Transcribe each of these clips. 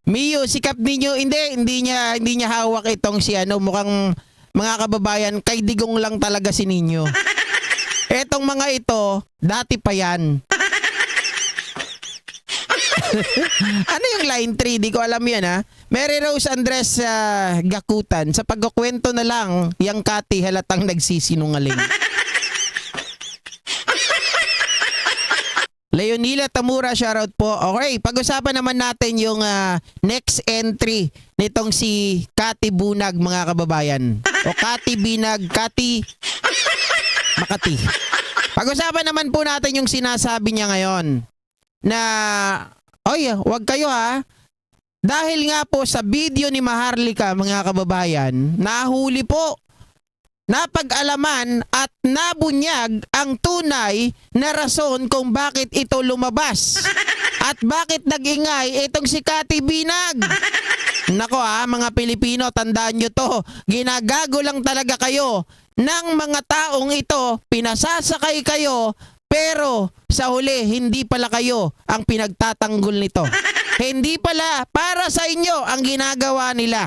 Mio, sikap ninyo. Hindi niya hawak itong si ano, mukhang mga kababayan, kay Digong lang talaga si Ninyo. Etong mga ito, dati pa yan. Ano yung line 3? Di ko alam yan ha. Mary Rose Andres Gakutan. Sa pagkukwento na lang, yang Kati halatang nagsisinungaling. Leonila Tamura, shoutout po. Okay, pag-usapan naman natin yung next entry nitong si Kati Bunag, mga kababayan. O Kati Binag, Kati Makati. Pag-usapan naman po natin yung sinasabi niya ngayon na, oy, wag kayo ha. Dahil nga po sa video ni Maharlika, mga kababayan, nahuli po, napag-alaman at nabunyag ang tunay na rason kung bakit ito lumabas. At bakit nag-ingay itong si Kati Binag. Nako mga Pilipino, tandaan nyo to. Ginagago lang talaga kayo ng mga taong ito. Pinasasakay kayo, pero sa huli, hindi pala kayo ang pinagtatanggol nito. Hindi pala para sa inyo ang ginagawa nila.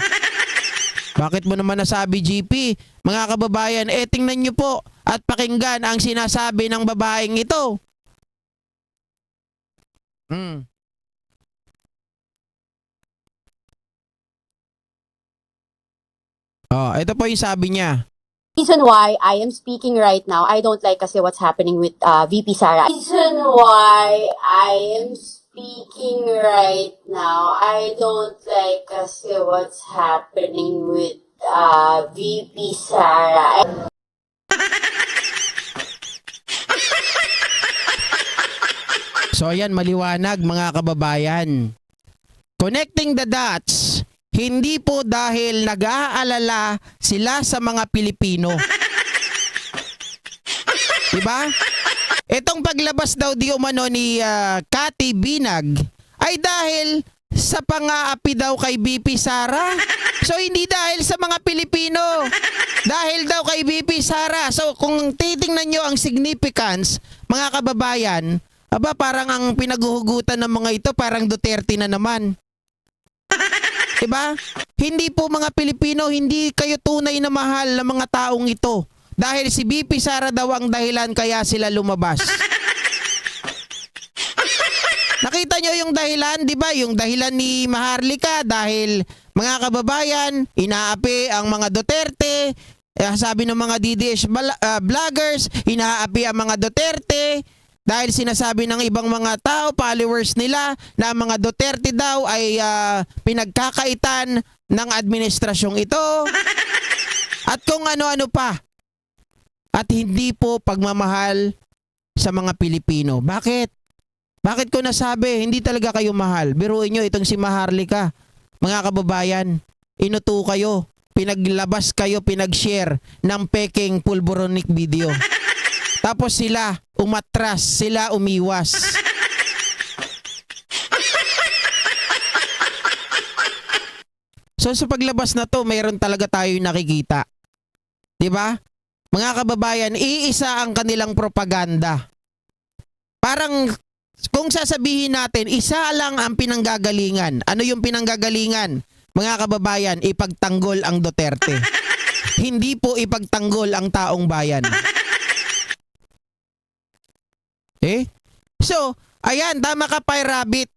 Bakit mo naman nasabi, GP? Mga kababayan, tingnan nyo po at pakinggan ang sinasabi ng babaeng ito. Oh, ito po yung sabi niya. Reason why I am speaking right now, I don't like kasi what's happening with VP Sara. Reason why I am speaking right now, I don't like kasi what's happening with VP Sara. So ayan, maliwanag mga kababayan. Connecting the dots, hindi po dahil nag-aalala sila sa mga Pilipino. Diba? Itong paglabas daw di umano ni Kati Binag ay dahil sa pang-aapi daw kay BP Sara. So hindi dahil sa mga Pilipino. Dahil daw kay BP Sara. So kung titingnan nyo ang significance, mga kababayan, aba parang ang pinaguhugutan ng mga ito parang Duterte na naman. Diba? Hindi po mga Pilipino, hindi kayo tunay na mahal ng mga taong ito. Dahil si BP Sara daw ang dahilan kaya sila lumabas. Nakita nyo yung dahilan, di ba? Yung dahilan ni Maharlika dahil mga kababayan, inaapi ang mga Duterte. Sabi ng mga DDS vloggers, inaapi ang mga Duterte. Dahil sinasabi ng ibang mga tao, followers nila, na mga Duterte daw ay pinagkakaitan ng administrasyong ito. At kung ano-ano pa. At hindi po pagmamahal sa mga Pilipino. Bakit? Bakit ko nasabi, hindi talaga kayo mahal? Biruin nyo itong si Maharlika. Mga kababayan, inuto kayo, pinaglabas kayo, pinag-share ng peking pulboronic video. Tapos sila umatras, sila umiwas. So sa paglabas na to, mayroon talaga tayo nakikita. 'Di ba? Mga kababayan, iisa ang kanilang propaganda. Parang kung sasabihin natin, isa lang ang pinanggagalingan. Ano yung pinanggagalingan? Mga kababayan, ipagtanggol ang Duterte. Hindi po ipagtanggol ang taong bayan. So, ayan, tama ka Pai Rabbit.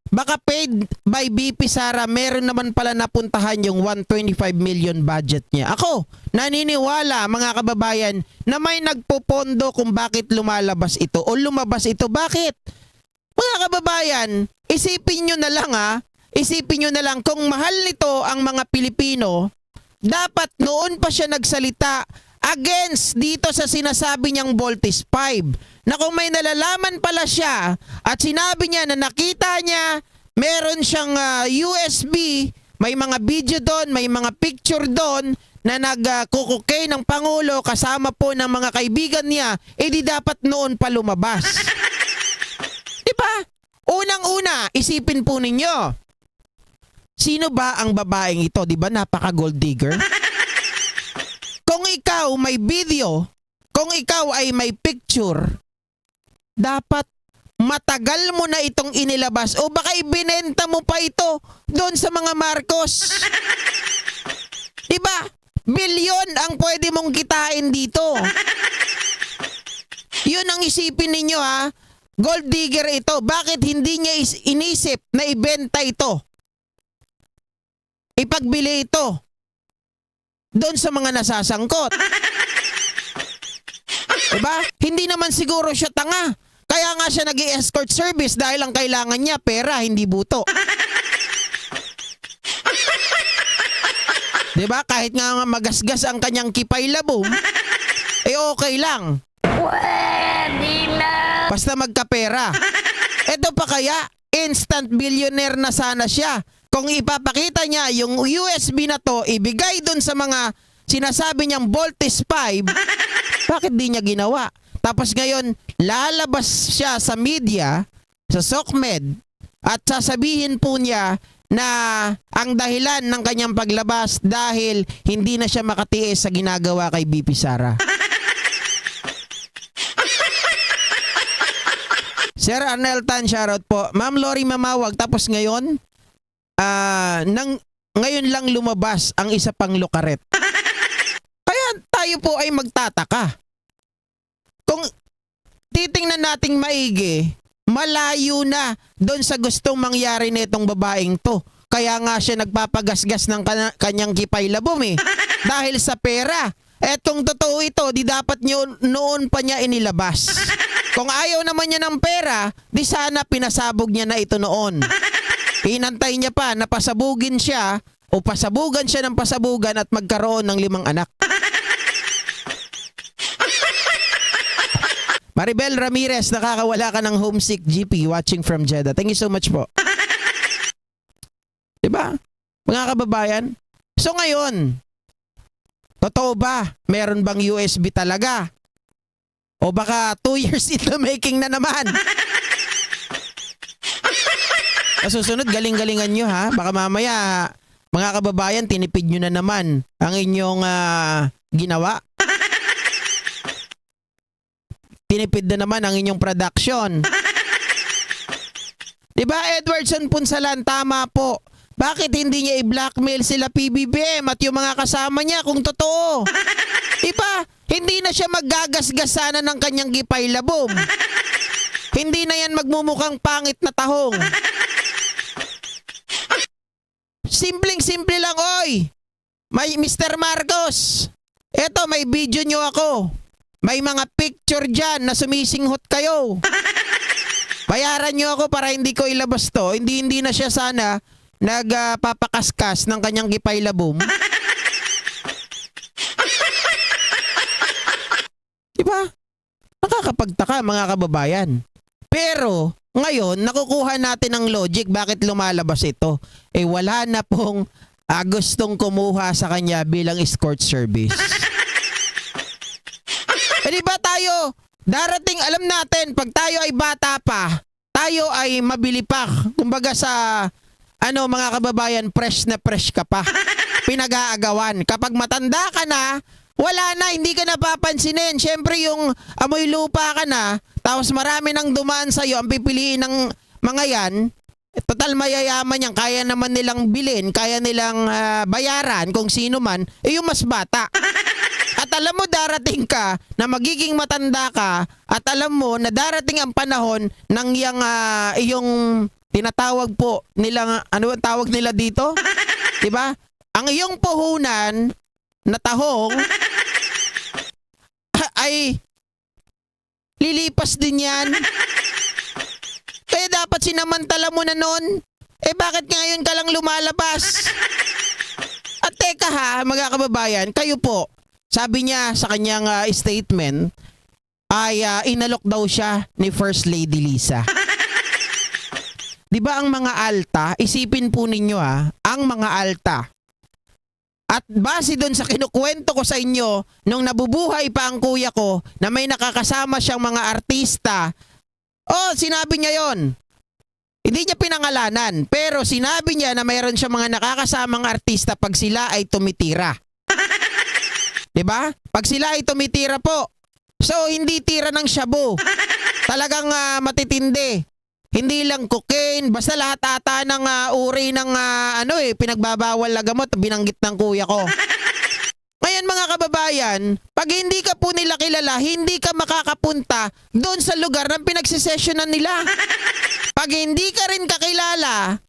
Baka paid by BP Sara, meron naman pala napuntahan yung 125 million budget niya. Ako, naniniwala mga kababayan na may nagpopondo kung bakit lumalabas ito o lumabas ito. Bakit? Mga kababayan, isipin nyo na lang isipin nyo na lang kung mahal nito ang mga Pilipino, dapat noon pa siya nagsalita against dito sa sinasabi niyang Voltes 5. Na kung may nalalaman pala siya at sinabi niya na nakita niya, meron siyang USB, may mga video doon, may mga picture doon na nagkukukay ng Pangulo kasama po ng mga kaibigan niya, di dapat noon pa lumabas. Diba? Unang-una, isipin po ninyo, sino ba ang babaeng ito? Diba napaka-gold digger? Kung ikaw may video, kung ikaw ay may picture, dapat matagal mo na itong inilabas o baka ibinenta mo pa ito doon sa mga Marcos. Diba? Bilyon ang pwede mong kitain dito. Yun ang isipin ninyo ha. Gold digger ito. Bakit hindi niya inisip na ibenta ito? Ipagbili ito doon sa mga nasasangkot. Diba? Hindi naman siguro siya tanga. Kaya nga siya nag-escort service dahil ang kailangan niya pera, hindi buto. Diba? Kahit nga magasgas ang kanyang kipay labong, eh okay lang. Basta magkapera. Ito pa kaya, instant billionaire na sana siya. Kung ipapakita niya yung USB na to, ibigay dun sa mga sinasabi niyang Voltes 5, bakit di niya ginawa? Tapos ngayon, lalabas siya sa media, sa SOCMED, at sasabihin po niya na ang dahilan ng kanyang paglabas dahil hindi na siya makatiis sa ginagawa kay BP Sara. Sir Arnel Tan, shoutout po. Ma'am Lori Mamawag, tapos ngayon, ngayon lang lumabas ang isa pang lukaret. Kaya tayo po ay magtataka. Kung titingnan nating maigi, malayo na doon sa gustong mangyari nitong babaeng to. Kaya nga siya nagpapagasgas ng kanyang kipay labom eh. Dahil sa pera. At kung totoo ito, di dapat noon pa niya inilabas. Kung ayaw naman niya ng pera, di sana pinasabog niya na ito noon. Hinantay niya pa na pasabugin siya o pasabugan siya ng pasabugan at magkaroon ng 5 anak. Maribel Ramirez, nakakawala ka ng homesick GP watching from Jeddah. Thank you so much po. Diba? Mga kababayan. So ngayon, totoo ba? Meron bang USB talaga? O baka 2 years in the making na naman? Susunod, galing-galingan nyo ha. Baka mamaya, mga kababayan, tinipid nyo na naman ang inyong ginawa. Tinipid na naman ang inyong production. Diba, Edwardson Punsalan, tama po. Bakit hindi niya i-blackmail sila PBBM at yung mga kasama niya kung totoo? Diba, hindi na siya maggagasgas sana ng kanyang gipay labom. Hindi na yan magmumukhang pangit na tahong. Simpleng-simple lang, oy. May Mr. Marcos. Eto, may video nyo ako. May mga picture dyan na sumisinghot kayo. Bayaran nyo ako para hindi ko ilabas to. Hindi na siya sana nagpapakaskas ng kanyang gipay labom. Diba? Nakakapagtaka mga kababayan. Pero ngayon, nakukuha natin ang logic bakit lumalabas ito. Eh wala na pong gustong kumuha sa kanya bilang escort service. Eh di ba tayo, darating, alam natin, pag tayo ay bata pa, tayo ay mabili pa. Kumbaga sa, mga kababayan, fresh na fresh ka pa. Pinag-aagawan. Kapag matanda ka na, wala na, hindi ka napapansinin. Siyempre yung amoy lupa ka na, tapos marami nang dumaan sa'yo, ang pipiliin ng mga yan, total mayayaman yan, kaya naman nilang bilhin, kaya nilang bayaran kung sino man, yung mas bata. At alam mo darating ka na magiging matanda ka at alam mo na darating ang panahon ng iyong tinatawag po nila, ano ang tawag nila dito? Diba? Ang iyong puhunan na tahong ay lilipas din yan. Kaya dapat sinamantala mo na nun. Eh bakit ngayon ka lang lumalabas? At teka ha, mga kababayan, kayo po, sabi niya sa kanyang statement ay inalok daw siya ni First Lady Lisa. Di ba ang mga alta, isipin po ninyo ang mga alta. At base doon sa kinukwento ko sa inyo, nung nabubuhay pa ang kuya ko na may nakakasama siyang mga artista, sinabi niya yon. Hindi niya pinangalanan, pero sinabi niya na mayroon siya mga nakakasamang artista pag sila ay tumitira. Diba? Pag sila ay tumitira po, so hindi tira ng shabu. Talagang matitindi. Hindi lang cocaine, basta lahat ata ng uri ng pinagbabawal na gamot, binanggit ng kuya ko. Ngayon mga kababayan, pag hindi ka po nila kilala, hindi ka makakapunta doon sa lugar ng pinagsisesyonan nila. Pag hindi ka rin kakilala,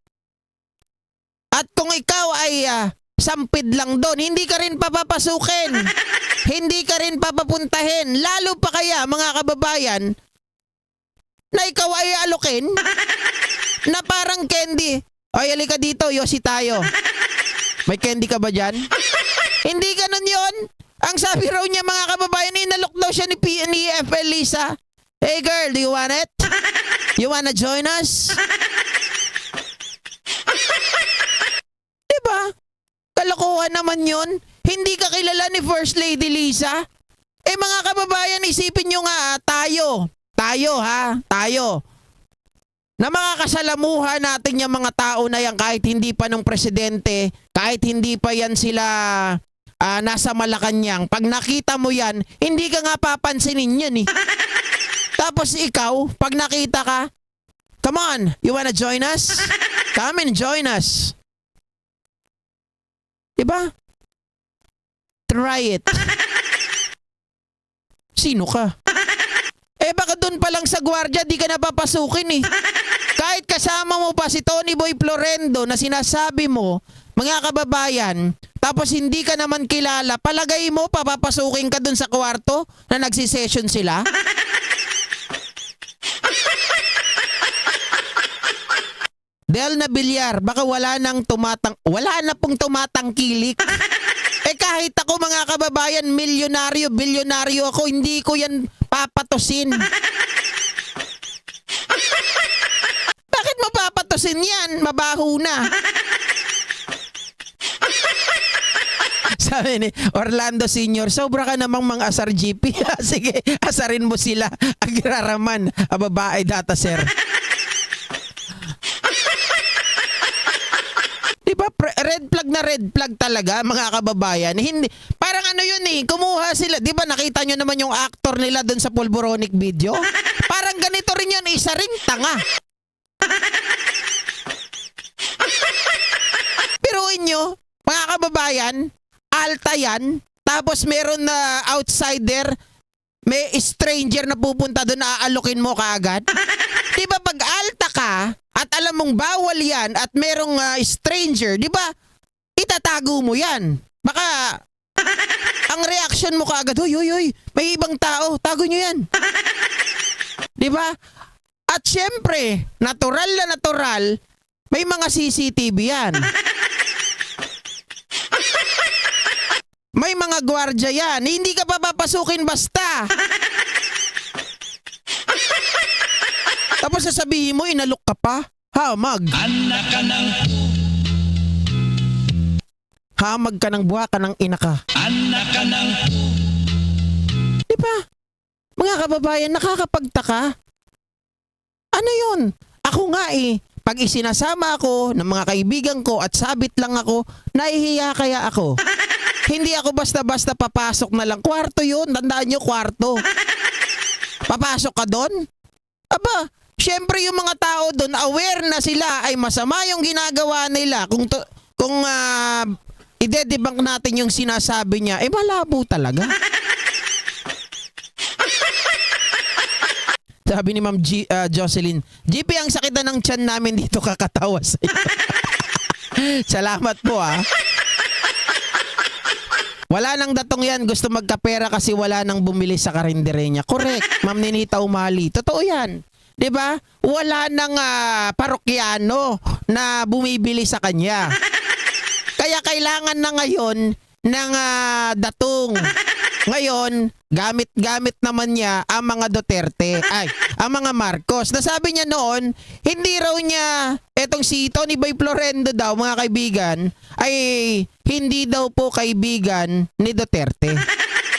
at kung ikaw ay sampid lang doon, hindi ka rin papapasukin. Hindi ka rin papapuntahin. Lalo pa kaya mga kababayan, na ikaw ay alokin na parang candy. Oy, halika dito, yosi tayo. May candy ka ba dyan? Hindi ganun yon. Ang sabi raw niya mga kababayan, inalok daw siya ni FL Lisa. Hey girl, do you want it? You wanna join us? Diba? Kalokohan naman yon. Hindi ka kilala ni First Lady Lisa? Eh mga kababayan, isipin nyo nga tayo. Na makakasalamuhan natin yung mga tao na yan kahit hindi pa ng presidente, kahit hindi pa yan sila nasa Malacanang. Pag nakita mo yan, hindi ka nga papansinin yan eh. Tapos ikaw, pag nakita ka, come on, you wanna join us? Come and join us. Diba? Try it. Sino ka? Eh baka doon pa lang sa gwardiya di ka napapasukin eh. Kahit kasama mo pa si Tony Boy Florendo na sinasabi mo, mga kababayan, tapos hindi ka naman kilala, palagay mo papapasukin ka doon sa kwarto na nagsisession sila? Del na Villar, baka wala na pong tumatangkilik. Eh kahit ako mga kababayan, bilyonaryo ako, hindi ko yan papatusin. Bakit mo papatusin yan? Mabaho na. Sabi ni Orlando Senior, sobra ka namang mga asar GP. Sige, asarin mo sila. Agraraman, babae data sir. Diba, red flag talaga mga kababayan. Hindi, parang ano yun eh, kumuha sila. Diba nakita nyo naman yung actor nila dun sa Pulboronic video? Parang ganito rin yun, isa rin tanga. Piruin nyo, mga kababayan, alta yan, tapos meron na outsider, may stranger na pupunta doon, aalokin mo kaagad. Diba pag alta ka, at alam mong bawal yan at merong stranger, di ba? Itatago mo yan. Baka ang reaction mo kaagad, hoy, may ibang tao, tago nyo yan. Di ba? At syempre, natural na natural, may mga CCTV yan. May mga gwardiya yan. Hindi ka papapasukin basta. Tapos sasabihin mo, inalok ka pa? Hamag. Anak ka ng... Hamag ka ng buha ka ng ina ka. Anak ka ng... Diba? Mga kababayan, nakakapagtaka. Ano yun? Ako nga eh, pag isinasama ako ng mga kaibigan ko at sabit lang ako, nahihiya kaya ako. Hindi ako basta-basta papasok na lang. Kwarto yun, tandaan nyo, kwarto. Papasok ka doon? Aba, syempre yung mga tao doon aware na sila ay masama yung ginagawa nila. Kung ide-debunk natin yung sinasabi niya, eh malabo talaga. Sabi ni Ma'am Jocelyn, GP ang sakit na ng tiyan namin dito, kakatawa sa iyo. Salamat po ah. Wala nang datong yan, gusto magkapera kasi wala nang bumili sa karindere niya. Correct, Ma'am Ninita Umali. Totoo yan. 'Di ba? Wala nang parokyano na bumibili sa kanya. Kaya kailangan na ngayon ng datong. Ngayon, gamit naman niya ang mga Duterte, ang mga Marcos. Nasabi niya noon, hindi raw niya, etong si Tony Boy Florendo daw, mga kaibigan, ay hindi daw po kaibigan ni Duterte.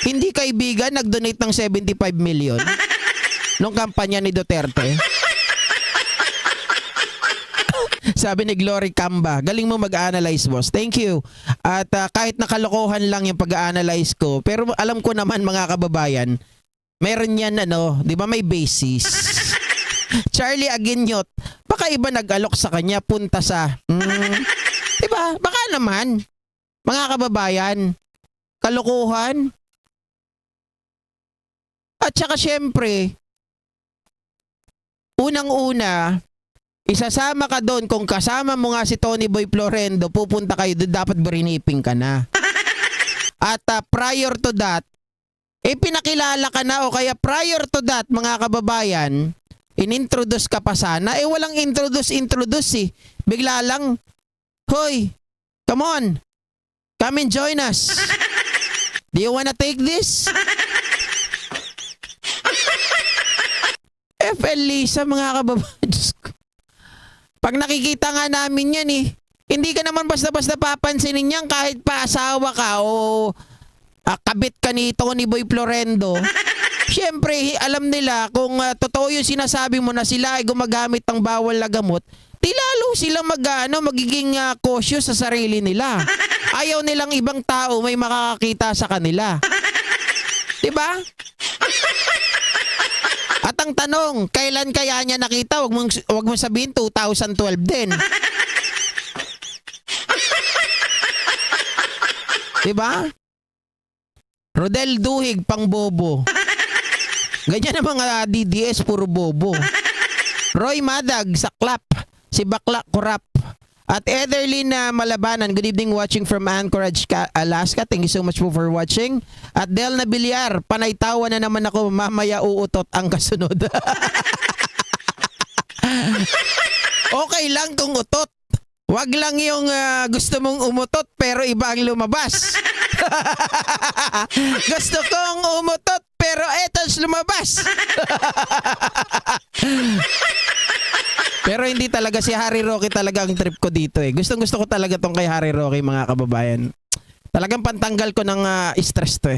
Hindi kaibigan, nag-donate ng 75 million nung kampanya ni Duterte. Sabi ni Glory Camba, galing mo mag-analyze, boss. Thank you. At kahit nakalokohan lang yung pag-analyze ko, pero alam ko naman mga kababayan, meron yan ano, 'di ba may basis. Charlie Aguinyot, baka iba nag-alok sa kanya punta sa 'di ba? Baka naman mga kababayan, kalokohan. At saka syempre, unang-una, isasama ka doon kung kasama mo nga si Tony Boy Florendo, pupunta kayo doon, dapat briniping ka na. At prior to that, pinakilala ka na o kaya prior to that mga kababayan, inintroduce ka pa sana. Walang introduce eh. Bigla lang, hoy, come on, come and join us. Do you wanna take this? FL Lisa mga kababayan, Diyos ko. Pag nakikita nga namin yan hindi ka naman basta-basta papansinin yan kahit pa asawa ka o kabit ka ni Tony Boy Florendo. Siyempre, alam nila kung totoo yung sinasabi mo na sila ay gumagamit ng bawal na gamot, di lalo silang magiging cautious sa sarili nila. Ayaw nilang ibang tao may makakakita sa kanila. Diba? At ang tanong, kailan kaya niya nakita? Wag mong sabihin 2012 din. Diba? Rodel Duhig, pang bobo. Ganyan ang mga DDS, puro bobo. Roy Madag, saklap. Si Bakla Kurap. At Etherlyn Malabanan, good evening, watching from Anchorage, Alaska. Thank you so much for watching. At Del Nabiliar, panay tawa na naman ako, mamaya uutot ang kasunod. Okay lang kung utot. Wag lang yung gusto mong umutot pero iba ang lumabas. Gusto kong umutot pero etos lumabas. Pero hindi talaga si Harry Roque talaga ang trip ko dito Gustong gusto ko talaga tong kay Harry Roque mga kababayan. Talagang pantanggal ko ng stress to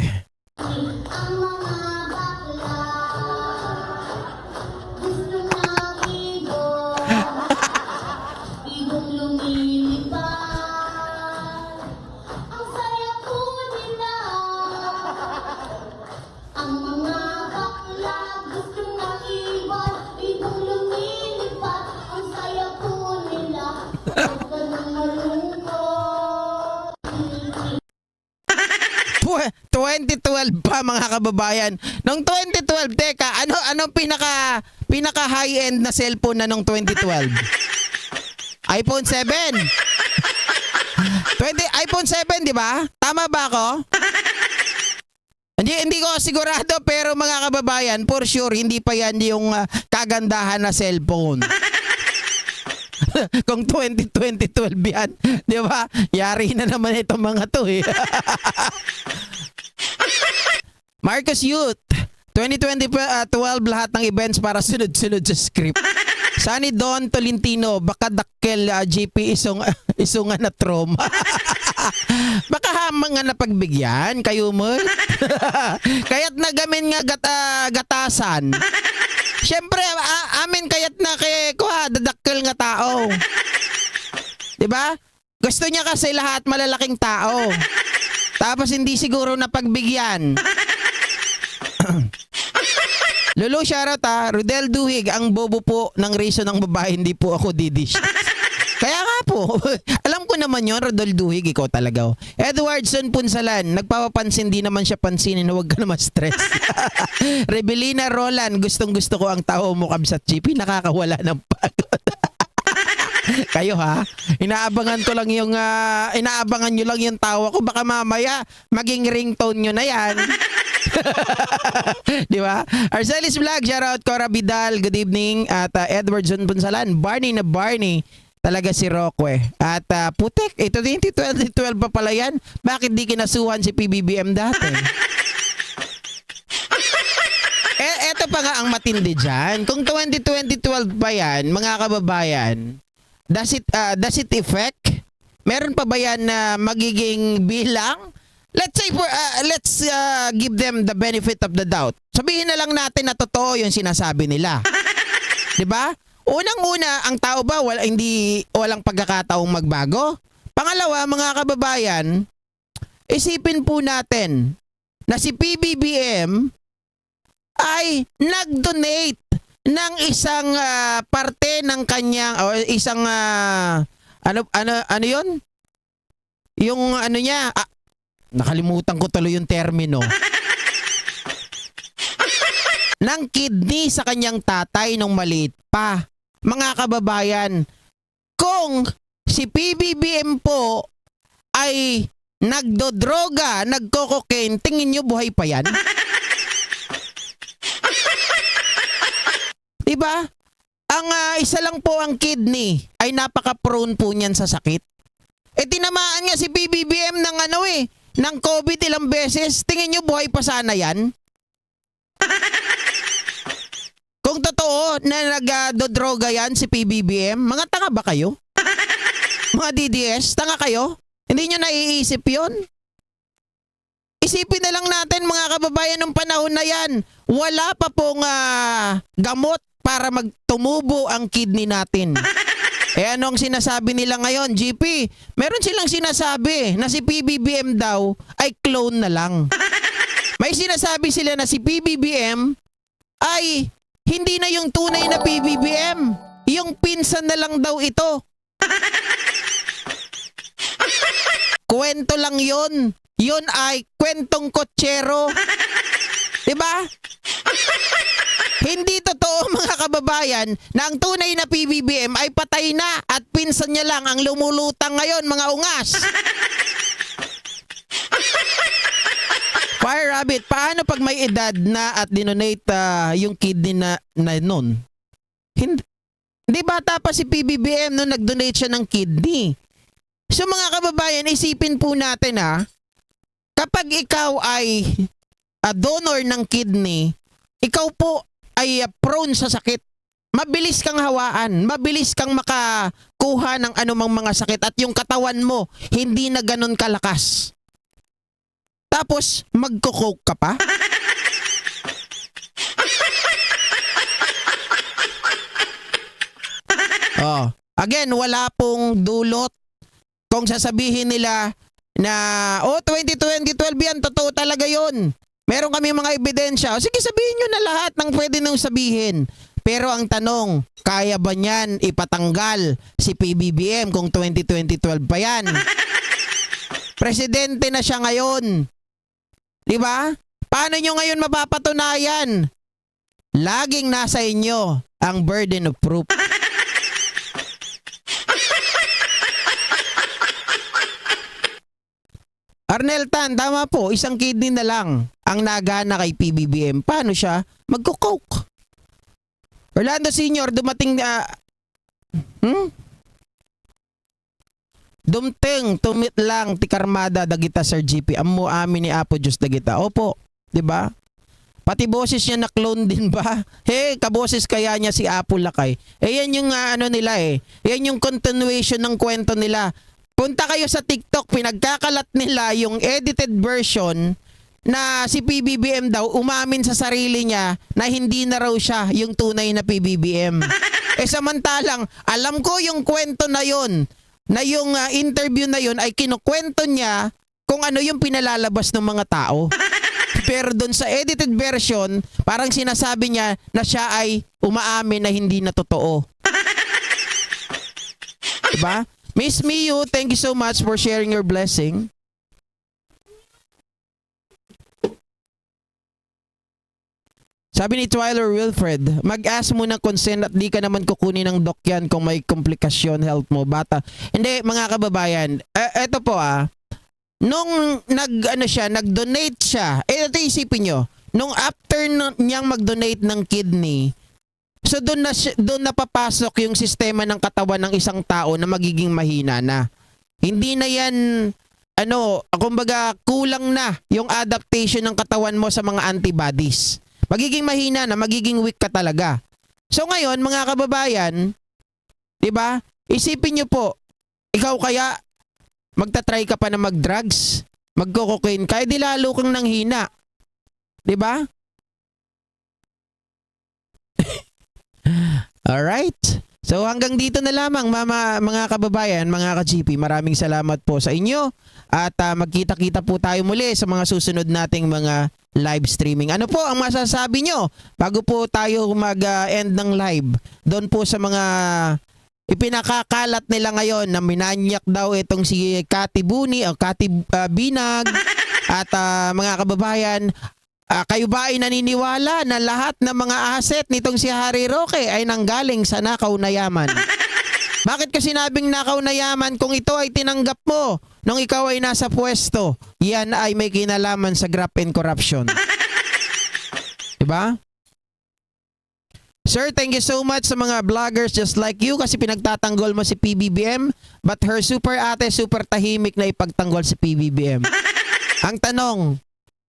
Puh, 2012 pa mga kababayan. Noong 2012, teka, anong pinaka high-end na cellphone na noong 2012? iPhone 7. iPhone 7, di ba? Tama ba ako? Hindi ko sigurado pero mga kababayan, for sure hindi pa yan yung kagandahan na cellphone. Kung 2012 yan, di ba? Yari na naman itong mga to Marcus Youth, 2012 lahat ng events para sunod-sunod sa script. Sunny Don Tolentino, baka dakkel GP isungan na trauma. Baka hamang nga napagbigyan kayo mo. Kaya't nagamin nga gatasan. Siyempre, amin kaya't na dadakkel nga tao. 'Di ba? Gusto niya kasi lahat malalaking tao. Tapos hindi siguro napagbigyan. Lolo, shoutout Rodel Duhig, ang bobo po ng reason ng babae, hindi po ako didish. Kaya nga po, alam ko naman yon Rodel Duhig, ikaw talaga. Edwardson Punsalan, nagpapapansin, di naman siya pansinin, huwag ka naman stress. Rebelina Roland, gustong gusto ko ang tao mo kabsat GP, nakakawala ng pagod. Kayo inaabangan nyo lang yung tawa ko, baka mamaya maging ringtone nyo na yan. Di ba? Arcelis Vlog, shoutout Cora Vidal, good evening. At Edwardson Punsalan, Barney na Barney, talaga si Roque. At putek, ito 2012 pa pala yan. Bakit di kinasuhan si PBBM dati? Eto pa nga ang matindi dyan. Kung 2012 pa yan, mga kababayan, does it affect? Meron pa ba yan na magiging bilang? Let's say let's give them the benefit of the doubt. Sabihin na lang natin na totoo yung sinasabi nila. 'Di ba? Unang-una, ang tao ba walang pagkakataong magbago? Pangalawa, mga kababayan, isipin po natin na si PBBM ay nag-donate ng isang parte ng kanyang o isang ano 'yon? Yung ano niya, nakalimutan ko tuloy yung termino. Ng kidney sa kanyang tatay nung maliit pa. Mga kababayan, kung si PBBM po ay nagdodroga, nagko-cocaine, tingin nyo buhay pa yan? Diba? Ang isa lang po ang kidney ay napaka-prone po niyan sa sakit. Tinamaan nga si PBBM ng ng COVID ilang beses. Tingin nyo buhay pa sana yan? Kung totoo na nagdodroga yan si PBBM, mga tanga ba kayo? Mga DDS, tanga kayo? Hindi nyo naiisip yon? Isipin na lang natin mga kababayan ng panahon na yan. Wala pa pong gamot para magtumubo ang kidney natin. Ano ang sinasabi nila ngayon, GP? Meron silang sinasabi na si PBBM daw ay clone na lang. May sinasabi sila na si PBBM ay hindi na yung tunay na PBBM. Yung pinsan na lang daw ito. Kwento lang yon. Yun ay kwentong kotsero. Diba? Hindi totoo mga kababayan na ang tunay na PBBM ay patay na at pinsan niya lang ang lumulutang ngayon mga ungas. Fire Rabbit, paano pag may edad na at dinonate yung kidney na nun? Hindi bata pa si PBBM nung nag-donate siya ng kidney. So mga kababayan, isipin po natin kapag ikaw ay donor ng kidney, ikaw po ay prone sa sakit. Mabilis kang hawaan, mabilis kang makakuha ng anumang mga sakit at yung katawan mo hindi na ganun kalakas. Tapos magko-coke ka pa? Again, wala pong dulot. Kung sasabihin nila na 2012 yan, totoo talaga yun. Meron kami mga ebidensya. Sige, sabihin nyo na lahat ng pwede nang sabihin. Pero ang tanong, kaya ba niyan ipatanggal si PBBM kung 2012 pa yan? Presidente na siya ngayon. Diba? Paano nyo ngayon mapapatunayan? Laging nasa inyo ang burden of proof. Arnel Tan, tama po, isang kidney na lang ang nagana kay PBBM. Paano siya magko-coke? Orlando Senior, dumating Dumteng, tumit lang, tikarmada, dagita, Sir GP. Amo amin ni Apo Diyos dagita. Opo, di ba? Pati boses niya na-clone din ba? Kaboses kaya niya si Apo Lakay. Yan yung nila Yan yung continuation ng kwento nila. Punta kayo sa TikTok, pinagkakalat nila yung edited version na si PBBM daw umamin sa sarili niya na hindi na raw siya yung tunay na PBBM. Samantalang, alam ko yung kwento na yon, na yung interview na yon ay kinukwento niya kung ano yung pinalalabas ng mga tao. Pero doon sa edited version, parang sinasabi niya na siya ay umaamin na hindi na totoo. Diba? Miss Miyu, thank you so much for sharing your blessing. Sabi ni Twyler Wilfred, mag-ask mo ng consent at di ka naman kukunin ng doc yan kung may komplikasyon, health mo, bata. Hindi, mga kababayan, eto po nung nag-donate siya, ito isipin nyo, nung after niyang mag-donate ng kidney, so doon na papasok yung sistema ng katawan ng isang tao na magiging mahina na. Hindi na yan, kumbaga kulang na yung adaptation ng katawan mo sa mga antibodies. Magiging mahina na, magiging weak ka talaga. So ngayon, mga kababayan, 'di ba? Isipin niyo po, ikaw kaya magta-try ka pa na mag-drugs, magko-cocaine, kaya di lalo kang nanghina. 'Di ba? Alright. So hanggang dito na lamang mga kababayan, mga ka-GP. Maraming salamat po sa inyo at magkita-kita po tayo muli sa mga susunod nating mga live streaming. Ano po ang masasabi nyo bago po tayo mag-end ng live? Doon po sa mga ipinakakalat nila ngayon na minanyak daw itong si Kati Buni o Kati Binag at mga kababayan, kayo ba ay naniniwala na lahat ng mga asset nitong si Harry Roque ay nanggaling sa nakaw na yaman? Bakit ka sinabing nakaw na yaman kung ito ay tinanggap mo nung ikaw ay nasa pwesto? Yan ay may kinalaman sa graft and corruption. Diba? Sir, thank you so much sa mga vloggers just like you kasi pinagtatanggol mo si PBBM but her super ate super tahimik na ipagtanggol si PBBM. Ang tanong,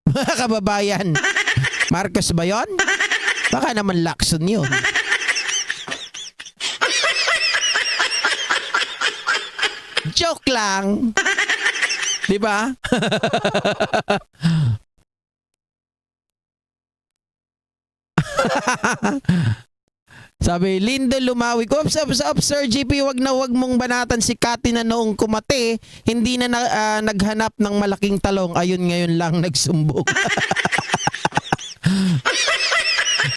mga kababayan, Marcos ba yun? Baka naman Lacson yun. Joke lang. Di ba? Sabi, Lindo Lumawig. Oops, Sir GP, wag mong banatan si Kati na noong kumate, hindi na, naghanap ng malaking talong. Ayun ngayon lang nagsumbong.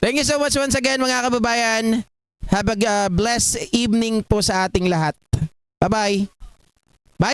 Thank you so much once again mga kababayan. Have a blessed evening po sa ating lahat. Bye-bye.